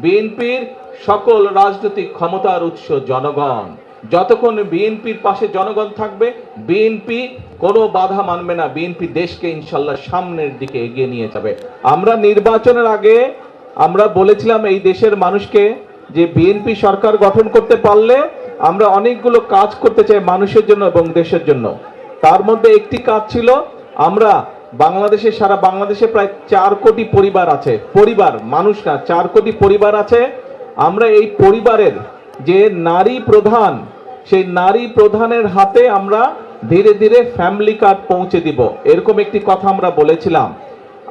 বিএনপির সকল রাজনৈতিক ক্ষমতার উৎস জনগণ। যতক্ষণ বিএনপির পাশে জনগণ থাকবে, বিএনপি কোনো বাধা মানবে না। বিএনপি দেশকে ইনশাল্লাহ সামনের দিকে এগিয়ে নিয়ে যাবে। আমরা নির্বাচনের আগে আমরা বলেছিলাম এই দেশের মানুষকে যে বিএনপি সরকার গঠন করতে পারলে আমরা অনেকগুলো কাজ করতে চাই মানুষের জন্য এবং দেশের জন্য। তার মধ্যে একটি কাজ ছিল, আমরা বাংলাদেশে, সারা বাংলাদেশে প্রায় 4 কোটি পরিবার আছে, পরিবার মানুষ না, 4 কোটি পরিবার আছে। আমরা এই পরিবারের যে নারী প্রধান, সেই নারী প্রধানের হাতে আমরা ধীরে ধীরে ফ্যামিলি কার্ড পৌঁছে দিব, এরকম একটি কথা আমরা বলেছিলাম।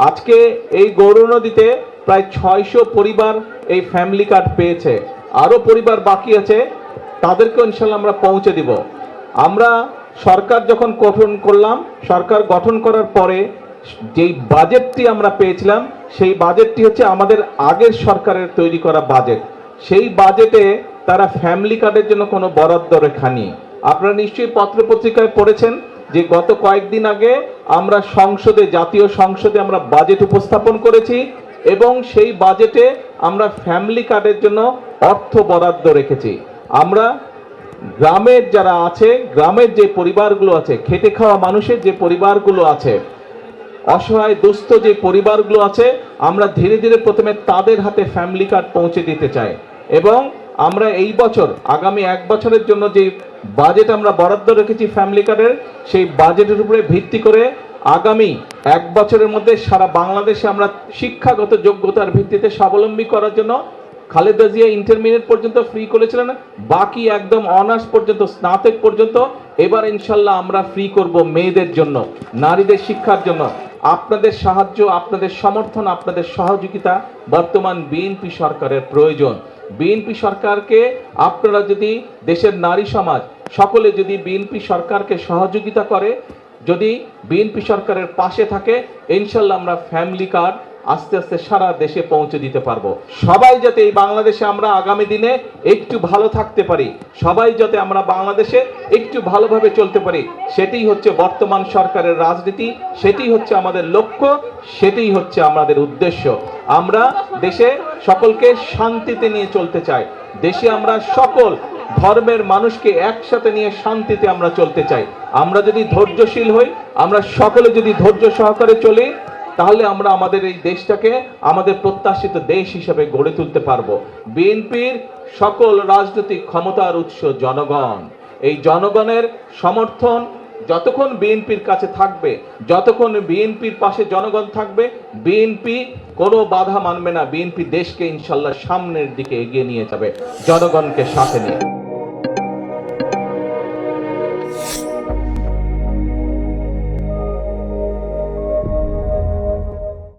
আজকে এই গৌরনদীতে প্রায় 600 পরিবার এই ফ্যামিলি কার্ড পেয়েছে। আরো পরিবার বাকি আছে, তাদেরকে ইনশাল্লাহ আমরা পৌঁছে দিব। আমরা সরকার যখন গঠন করলাম, সরকার গঠন করার পরে যেই বাজেটটি আমরা পেয়েছিলাম, সেই বাজেটটি হচ্ছে আমাদের আগের সরকারের তৈরি করা বাজেট। সেই বাজেটে তারা ফ্যামিলি কার্ডের জন্য কোনো বরাদ্দ রেখেনি। আপনারা নিশ্চয়ই পত্রপত্রিকায় পড়েছেন যে গত কয়েকদিন আগে আমরা সংসদে, জাতীয় সংসদে আমরা বাজেট উপস্থাপন করেছি এবং সেই বাজেটে আমরা ফ্যামিলি কার্ডের জন্য অর্থ বরাদ্দ রেখেছি। আমরা গ্রামের যারা আছে, গ্রামের যে পরিবারগুলো আছে, খেটে খাওয়া মানুষের যে পরিবারগুলো আছে, অসহায় দুস্থ যে পরিবারগুলো আছে, আমরা ধীরে ধীরে প্রথমে তাদের হাতে ফ্যামিলি কার্ড পৌঁছে দিতে চাই। এবং আমরা এই বছর, আগামী 1 বছরের জন্য যে বাজেট আমরা বরাদ্দ রেখেছি ফ্যামিলি কার্ডের, সেই বাজেটের উপরে ভিত্তি করে আগামী 1 বছরের মধ্যে সারা বাংলাদেশে আমরা শিক্ষাগত যোগ্যতার ভিত্তিতে স্বাবলম্বী করার জন্য, খালেদা জিয়া ইন্টারমিডিয়েট পর্যন্ত ফ্রি করেছিলেন, বাকি একদম অনার্স পর্যন্ত, স্নাতক পর্যন্ত এবার ইনশাল্লাহ আমরা ফ্রি করব মেয়েদের জন্য, নারীদের শিক্ষার জন্য। আপনাদের সাহায্য, আপনাদের সমর্থন, আপনাদের সহযোগিতা বর্তমান বিএনপি সরকারের প্রয়োজন। বিএনপি সরকারকে আপনারা যদি, দেশের নারী সমাজ সকলে যদি বিএনপি সরকারকে সহযোগিতা করে, যদি বিএনপি সরকারের পাশে থাকে, ইনশাল্লাহ আমরা ফ্যামিলি কার্ড আস্তে আস্তে সারা দেশে পৌঁছে দিতে পারবো। সবাই যাতে এই বাংলাদেশে আমরা আগামী দিনে একটু ভালো থাকতে পারি, সবাই যাতে আমরা বাংলাদেশে একটু ভালোভাবে চলতে পারি, সেটাই হচ্ছে বর্তমান সরকারের রাজনীতি, সেটাই হচ্ছে আমাদের লক্ষ্য, সেটাই হচ্ছে আমাদের উদ্দেশ্য। আমরা দেশে সকলকে শান্তিতে নিয়ে চলতে চাই। দেশে আমরা সকল ধর্মের মানুষকে একসাথে নিয়ে শান্তিতে আমরা চলতে চাই। আমরা যদি ধৈর্যশীল হই, আমরা সকলে যদি ধৈর্য সহকারে চলি, তাহলে আমরা আমাদের এই দেশটাকে আমাদের প্রত্যাশিত দেশ হিসেবে গড়ে তুলতে পারবো। বিএনপির সকল রাজনৈতিক ক্ষমতার উৎস জনগণ। এই জনগণের সমর্থন যতক্ষণ বিএনপির কাছে থাকবে, যতক্ষণ বিএনপির পাশে জনগণ থাকবে, বিএনপি কোনো বাধা মানবে না। বিএনপি দেশকে ইনশাল্লাহ সামনের দিকে এগিয়ে নিয়ে যাবে জনগণকে সাথে নিয়ে।